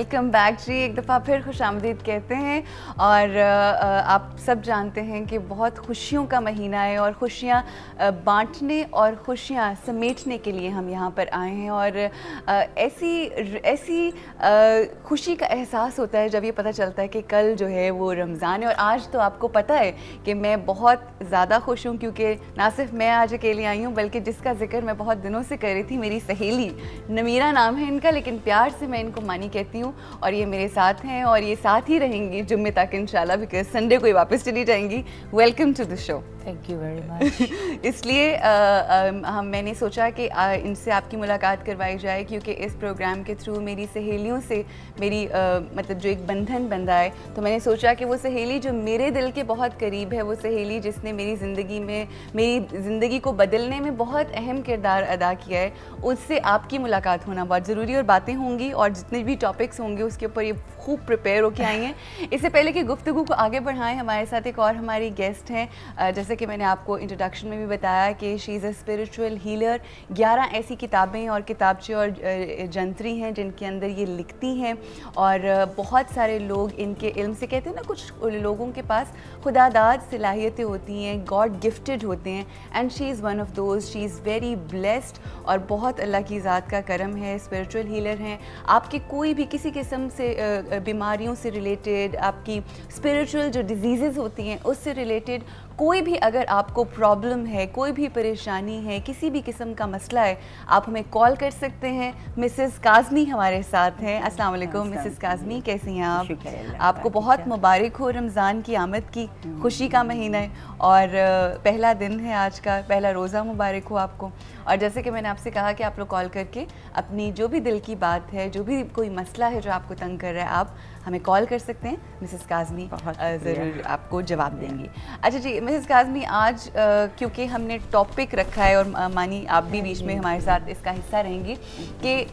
Welcome back जी। एक दफ़ा फिर खुशामदीद कहते हैं और आप सब जानते हैं कि बहुत खुशियों का महीना है और खुशियाँ बांटने और खुशियाँ समेटने के लिए हम यहाँ पर आए हैं। और ऐसी खुशी का एहसास होता है जब ये पता चलता है कि कल जो है वो रमज़ान है। और आज तो आपको पता है कि मैं बहुत ज़्यादा खुश हूँ क्योंकि ना सिर्फ मैं आज अकेली आई हूँ बल्कि जिसका जिक्र मैं बहुत दिनों से कर रही थी, मेरी सहेली नमीरा नाम है इनका, लेकिन प्यार से मैं इनको मानी कहती हूँ। और ये मेरे साथ हैं और ये साथ ही रहेंगी जुम्मे तक इंशाल्लाह, बिकॉज संडे को ही वापस चली जाएंगी। Welcome to the show. Thank you very much. इसलिए मैंने सोचा कि इनसे आपकी मुलाकात करवाई जाए क्योंकि इस प्रोग्राम के थ्रू मेरी सहेलियों से मेरी मतलब जो एक बंधन बंधा है, तो मैंने सोचा कि वो सहेली जो मेरे दिल के बहुत करीब है, वो सहेली जिसने मेरी ज़िंदगी को बदलने में बहुत अहम किरदार अदा किया है, उससे आपकी मुलाकात होना बहुत ज़रूरी और बातें होंगी और जितने भी टॉपिक्स होंगे उसके ऊपर ये खूब प्रिपेयर होके आई हैं। इससे पहले कि गुफ्तगू को आगे बढ़ाएं, हमारे साथ एक और हमारी गेस्ट हैं। जैसे कि मैंने आपको इंट्रोडक्शन में भी बताया कि she is a spiritual healer. 11 ऐसी किताबें और किताबचे और जंतरी हैं जिनके अंदर ये लिखती हैं और बहुत सारे लोग इनके इल्म से, कहते हैं ना कुछ लोगों के पास खुदादाद सलाहियतें होती हैं, गॉड गिफ्टेड होते हैं, and she is one of those. She is very blessed और बहुत अल्लाह की ज़ात का करम है। स्पिरिचुअल हीलर हैं। आपके कोई भी किसी किस्म से बीमारियों से रिलेटेड, आपकी स्पिरिचुअल जो डिजीज़ होती हैं उससे रिलेटेड कोई भी अगर आपको प्रॉब्लम है, कोई भी परेशानी है, किसी भी किस्म का मसला है, आप हमें कॉल कर सकते हैं। मिसेस काज़मी हमारे साथ हैं। अस्सलाम वालेकुम मिसेस काज़मी, कैसी हैं आप? आपको बहुत मुबारक हो, रमज़ान की आमद की खुशी का महीना है और पहला दिन है आज का, पहला रोज़ा मुबारक हो आपको। और जैसे कि मैंने आपसे कहा कि आप लोग कॉल करके अपनी जो भी दिल की बात है, जो भी कोई मसला है जो आपको तंग कर रहा है, आप हमें कॉल कर सकते हैं। मिसेस काज़मी ज़रूर आपको जवाब देंगी। अच्छा जी मिसेस काज़मी, आज क्योंकि हमने टॉपिक रखा है और मानी आप भी बीच में हमारे साथ इसका हिस्सा रहेंगी कि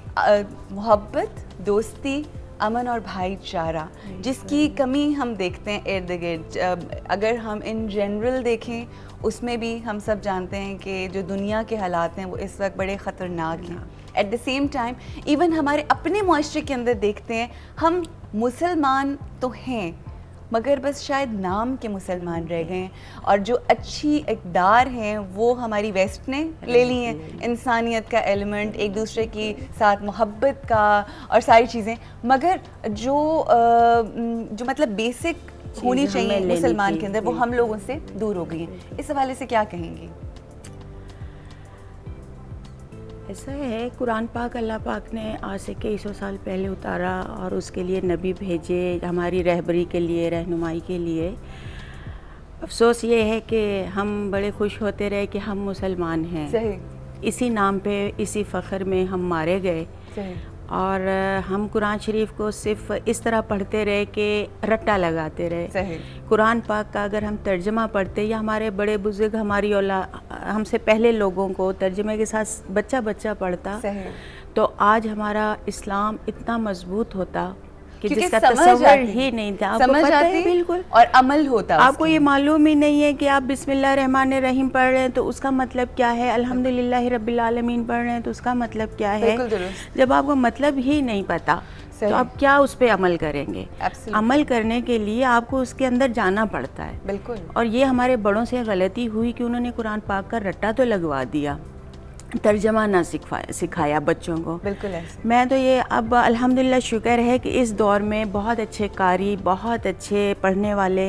मोहब्बत, दोस्ती, अमन और भाईचारा, जिसकी कमी हम देखते हैं इर्द गिर्द। अगर हम इन जनरल देखें उसमें भी हम सब जानते हैं कि जो दुनिया के हालात हैं वो इस वक्त बड़े ख़तरनाक हैं। At the same time even हमारे अपने मुआशरे के अंदर देखते हैं, हम मुसलमान तो हैं मगर बस शायद नाम के मुसलमान रह गए हैं और जो अच्छी इक़दार हैं वो हमारी वेस्ट ने ले ली हैं। इंसानियत का एलिमेंट, एक दूसरे की साथ मोहब्बत का और सारी चीज़ें, मगर जो मतलब बेसिक होनी चाहिए मुसलमान के अंदर वो हम लोगों से दूर हो गई हैं। इस हवाले से क्या कहेंगी? ऐसा है, कुरान पाक अल्लाह पाक ने आज से कई सौ साल पहले उतारा और उसके लिए नबी भेजे हमारी रहबरी के लिए, रहनुमाई के लिए। अफसोस ये है कि हम बड़े खुश होते रहे कि हम मुसलमान हैं। सही। इसी नाम पे, इसी फ़ख्र में हम मारे गए। सही। और हम कुरान शरीफ को सिर्फ इस तरह पढ़ते रहे कि रट्टा लगाते रहे। सही। कुरान पाक का अगर हम तर्जमा पढ़ते या हमारे बड़े बुजुर्ग, हमारी हमसे पहले लोगों को तर्जमे के साथ बच्चा बच्चा पढ़ता, तो आज हमारा इस्लाम इतना मजबूत होता कि जिसका तसव्वुर ही नहीं था। आपको पता है बिल्कुल, और अमल होता। आपको ये मालूम ही नहीं है कि आप बिस्मिल्लाह रहमान रहीम पढ़ रहे हैं तो उसका मतलब क्या है, अल्हम्दुलिल्लाह रब्बिल आलमीन पढ़ रहे हैं तो उसका मतलब क्या है। जब आपको मतलब ही नहीं पता तो आप क्या उस पर अमल करेंगे? अमल करने के लिए आपको उसके अंदर जाना पड़ता है। बिल्कुल। और ये हमारे बड़ों से गलती हुई कि उन्होंने कुरान पाक का रट्टा तो लगवा दिया, तर्जमा ना सिखाया बच्चों को। बिल्कुल है। मैं तो ये अब अल्हम्दुलिल्लाह शुक्र है कि इस दौर में बहुत अच्छे कारी, बहुत अच्छे पढ़ने वाले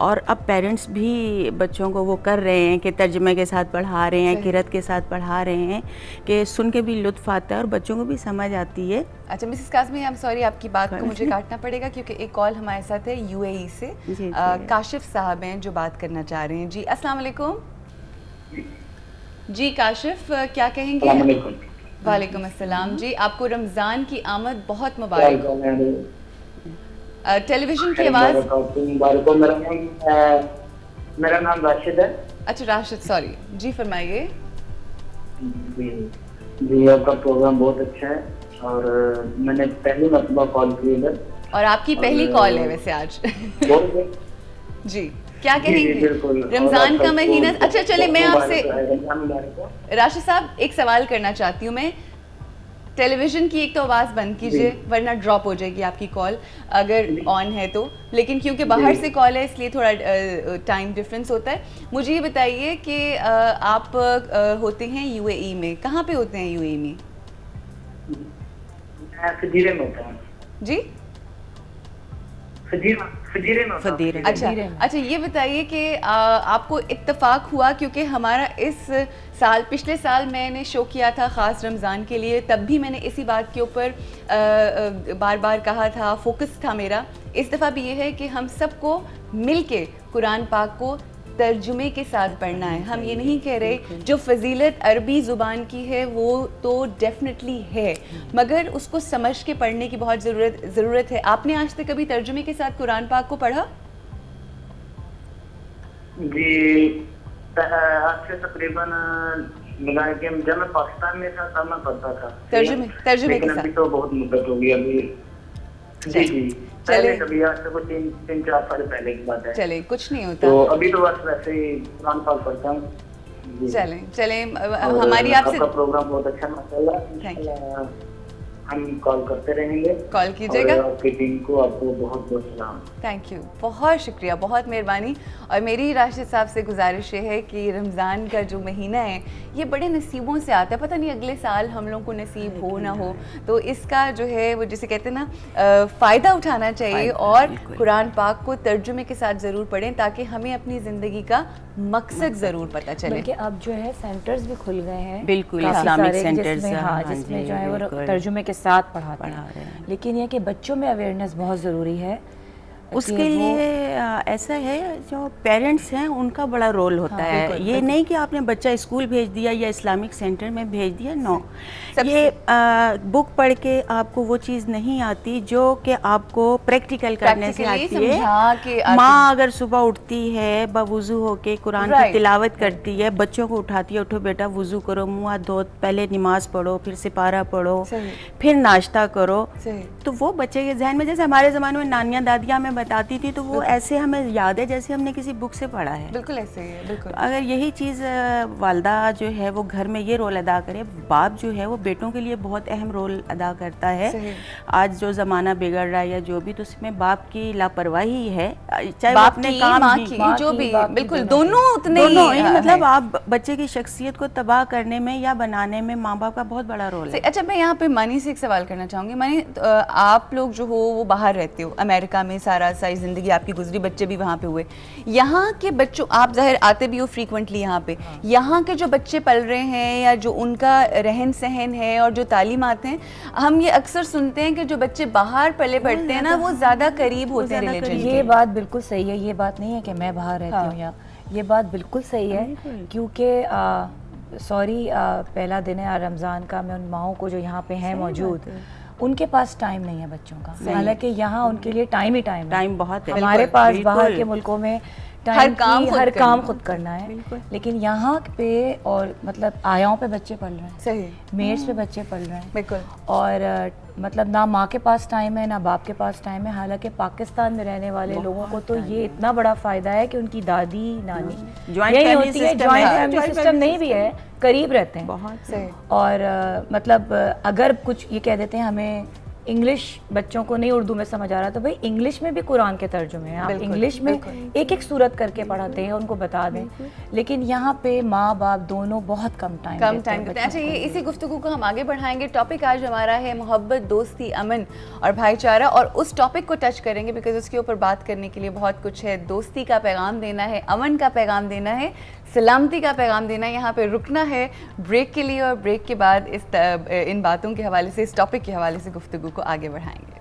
और अब पेरेंट्स भी बच्चों को वो कर रहे हैं कि तर्जमे के साथ पढ़ा रहे हैं, किरत के साथ पढ़ा रहे हैं कि सुन के भी लुत्फ़ आता है और बच्चों को भी समझ आती है। अच्छा Mrs Kazmi, I am sorry आपकी बात को मुझे काटना पड़ेगा क्योंकि एक कॉल हमारे साथ है UAE से। काशिफ साहब हैं जो बात करना चाह रहे हैं। जी अस्सलाम वालेकुम। जी काशिफ, क्या कहेंगे? वालेकुम अस्सलाम। जी आपको रमज़ान की आमद बहुत मुबारक हो। टेलीविज़न की आवाज़। मेरा नाम राशिद है। अच्छा राशिद, सॉरी जी, फरमाइए। जी आपका प्रोग्राम बहुत अच्छा है और मैंने पहली मरतबा कॉल की है और आपकी पहली कॉल है वैसे आज। जी क्या कहेंगे? रमज़ान का महीना। अच्छा चले मैं आपसे राशिद साहब एक सवाल करना चाहती हूँ मैं। टेलीविजन की एक तो आवाज़ बंद कीजिए वरना ड्रॉप हो जाएगी आपकी कॉल अगर ऑन है तो, लेकिन क्योंकि बाहर से कॉल है इसलिए थोड़ा टाइम डिफरेंस होता है। मुझे ये बताइए कि आप होते हैं यूएई में, कहाँ पे होते हैं यूएई में? फजीरे में होता हूँ जी फजीरे में होता हूँ। फजीरे। अच्छा ये बताइए कि आपको इत्तेफाक हुआ क्योंकि हमारा इस साल, पिछले साल मैंने शो किया था ख़ास रमज़ान के लिए, तब भी मैंने इसी बात के ऊपर बार बार कहा था, फोकस था मेरा। इस दफ़ा भी ये है कि हम सबको मिल के कुरान पाक को तर्जुमे के साथ पढ़ना है। हम ये नहीं कह रहे जो फजीलत अरबी ज़ुबान की है वो तो डेफिनेटली है, मगर उसको समझ के पढ़ने की बहुत ज़रूरत है। आपने आज तक कभी तर्जुमे के साथ कुरान पाक को पढ़ा? जी आज से तकरीबन लगाए कि जब मैं पाकिस्तान में था तब मैं पढ़ता था तर्जुमे के साथ। अभी तो बहुत मुद्दत हो गई अभी। जी जी पहले कभी आज से कुछ 3-4 साल पहले की बात है। चले कुछ नहीं होता, तो अभी तो बस वैसे ही कुरान पाक पढ़ता हूँ। चले हमारी आपसे आपका प्रोग्राम बहुत अच्छा माशाल्लाह, हम कॉल करते रहेंगे, कॉल कीजिएगा। और आपकी टीम को आपको बहुत बहुत सलाम। थैंक यू, बहुत शुक्रिया, बहुत मेहरबानी। और मेरी राशिद साहब से गुजारिश ये है कि रमज़ान का जो महीना है ये बड़े नसीबों से आता है, पता नहीं अगले साल हम लोगों को नसीब हो ना हो, तो इसका जो है वो जिसे कहते हैं ना फ़ायदा उठाना चाहिए और कुरान पाक को तर्जुमे के साथ ज़रूर पढ़ें ताकि हमें अपनी ज़िंदगी का मकसद ज़रूर पता चले। बल्कि अब जो है सेंटर्स भी खुल गए हैं, बिल्कुल इस्लामिक सेंटर्स, जिसमें जो है वो तर्जुमे के साथ पढ़ाते हैं। लेकिन ये कि बच्चों में अवेयरनेस बहुत ज़रूरी है। उसके लिए ऐसा है जो पेरेंट्स हैं उनका बड़ा रोल होता है। ये नहीं कि आपने बच्चा स्कूल भेज दिया या इस्लामिक सेंटर में भेज दिया, नो, ये बुक पढ़ के आपको वो चीज़ नहीं आती जो कि आपको प्रैक्टिकल करने से आती है। माँ अगर सुबह उठती है बवुज़ू होके कुरान की तिलावत करती है, बच्चों को उठाती है, उठो बेटा वुज़ू करो, मुँह हाथ धो, पहले नमाज पढ़ो, फिर सिपारा पढ़ो, फिर नाश्ता करो, तो वो बच्चे के जहन में, जैसे हमारे ज़माने में नानियाँ दादियाँ में बताती थी तो वो ऐसे हमें याद है जैसे हमने किसी बुक से पढ़ा है। बिल्कुल ऐसे ही है, बिल्कुल। अगर यही चीज़ वालदा जो है वो घर में ये रोल अदा करे, बाप जो है वो बेटों के लिए बहुत अहम रोल अदा करता है। आज जो ज़माना बिगड़ रहा है या जो भी, तो उसमें बाप की लापरवाही है, चाहे बाप अपने की, काम माँ की, की, जो भी, बिल्कुल दोनों उतने ही मतलब आप बच्चे की शख्सियत को तबाह करने में या बनाने में माँ बाप का बहुत बड़ा रोल है। अच्छा मैं यहाँ पे मानी से एक सवाल करना चाहूँगी। मानी आप लोग जो हो वो बाहर रहते हो, अमेरिका में सारा सारी ज़िंदगी आपकी गुजरी, बच्चे भी वहाँ पे हुए, यहाँ के बच्चों, आप ज़ाहिर आते भी हो फ्रीक्वेंटली यहाँ पे, यहाँ के जो बच्चे पल रहे हैं या जो उनका रहन सहन है और जो तालीमात हैं, हम ये अक्सर सुनते हैं कि जो बच्चे बाहर पले बढ़ते हैं ना वो ज़्यादा करीब होते हैं रिलीजन के। ये बात बिल्कुल सही है, ये बात नहीं है कि मैं बाहर रहती हूँ या, ये बात बिल्कुल सही है, क्योंकि सॉरी पहला दिन है रमज़ान का, मैं उन माओं को जो यहाँ पे हैं मौजूद, उनके पास टाइम नहीं है बच्चों का, हालांकि यहाँ उनके लिए टाइम ही टाइम बहुत है। हमारे पास बाहर के मुल्कों में हर काम खुद करना है, लेकिन यहाँ पे और मतलब आयाओं पे बच्चे पढ़ रहे हैं, सही, मेड्स पे बच्चे पढ़ रहे हैं, बिल्कुल, और मतलब ना माँ के पास टाइम है ना बाप के पास टाइम है। हालांकि पाकिस्तान में रहने वाले लोगों को तो ये इतना बड़ा फ़ायदा है कि उनकी दादी नानी यही होती है, जॉइंट फैमिली सिस्टम नहीं भी है, करीब रहते हैं बहुत सही। और मतलब अगर कुछ ये कह देते हैं हमें इंग्लिश बच्चों को नहीं उर्दू में समझ आ रहा, तो भाई इंग्लिश में भी कुरान के तर्जुमे हैं, आप इंग्लिश में एक एक सूरत करके पढ़ाते हैं, उनको बता दें, लेकिन यहाँ पे माँ बाप दोनों बहुत कम टाइम देते हैं। अच्छा ये इसी गुफ्तगू को हम आगे बढ़ाएंगे। टॉपिक आज हमारा है मोहब्बत, दोस्ती, अमन और भाईचारा, और उस टॉपिक को टच करेंगे बिकॉज उसके ऊपर बात करने के लिए बहुत कुछ है। दोस्ती का पैगाम देना है, अमन का पैगाम देना है, सलामती का पैगाम देना है। यहाँ पे रुकना है ब्रेक के लिए और ब्रेक के बाद इन बातों के हवाले से, इस टॉपिक के हवाले से गुफ्तगू को आगे बढ़ाएंगे।